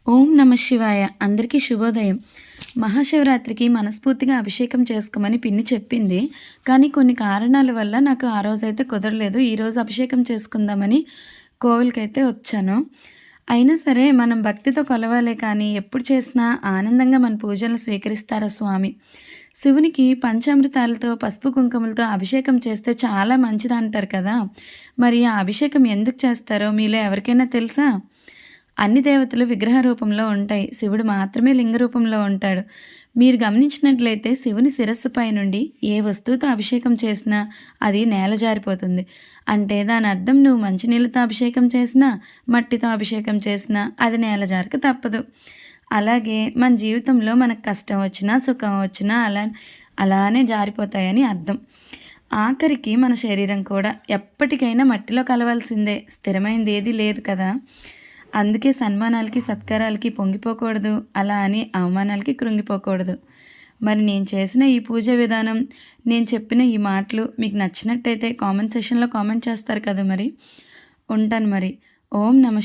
ఓం నమ శివాయ. అందరికీ శుభోదయం. మహాశివరాత్రికి మనస్ఫూర్తిగా అభిషేకం చేసుకోమని పిన్ని చెప్పింది. కానీ కొన్ని కారణాల వల్ల నాకు ఆ రోజైతే కుదరలేదు. ఈరోజు అభిషేకం చేసుకుందామని కోవిల్కైతే వచ్చాను. అయినా సరే మనం భక్తితో కొలవాలే కానీ ఎప్పుడు చేసినా ఆనందంగా మన పూజలను స్వీకరిస్తారా స్వామి. శివునికి పంచామృతాలతో పసుపు కుంకుమలతో అభిషేకం చేస్తే చాలా మంచిదంటారు కదా! మరి ఆ అభిషేకం ఎందుకు చేస్తారో మీలో ఎవరికైనా తెలుసా? అన్ని దేవతలు విగ్రహ రూపంలో ఉంటాయి. శివుడు మాత్రమే లింగ రూపంలో ఉంటాడు. మీరు గమనించినట్లయితే శివుని శిరస్సుపై నుండి ఏ వస్తువుతో అభిషేకం చేసినా అది నేల జారిపోతుంది. అంటే దాని అర్థం నువ్వు మంచినీళ్ళతో అభిషేకం చేసినా, మట్టితో అభిషేకం చేసినా అది నేల జారక తప్పదు. అలాగే మన జీవితంలో మనకు కష్టం వచ్చినా, సుఖం వచ్చినా అలానే జారిపోతాయని అర్థం. ఆఖరికి మన శరీరం కూడా ఎప్పటికైనా మట్టిలో కలవాల్సిందే. స్థిరమైనది ఏదీ లేదు కదా! అందుకే సన్మానాలకి, సత్కారాలకి పొంగిపోకూడదు. అలా అని అవమానాలకి కృంగిపోకూడదు. మరి నేను చేసిన ఈ పూజ విధానం, నేను చెప్పిన ఈ మాటలు మీకు నచ్చినట్టయితే కామెంట్ సెక్షన్‌లో కామెంట్ చేస్తారు కదా మరి. ఉంటాను మరి. ఓం నమ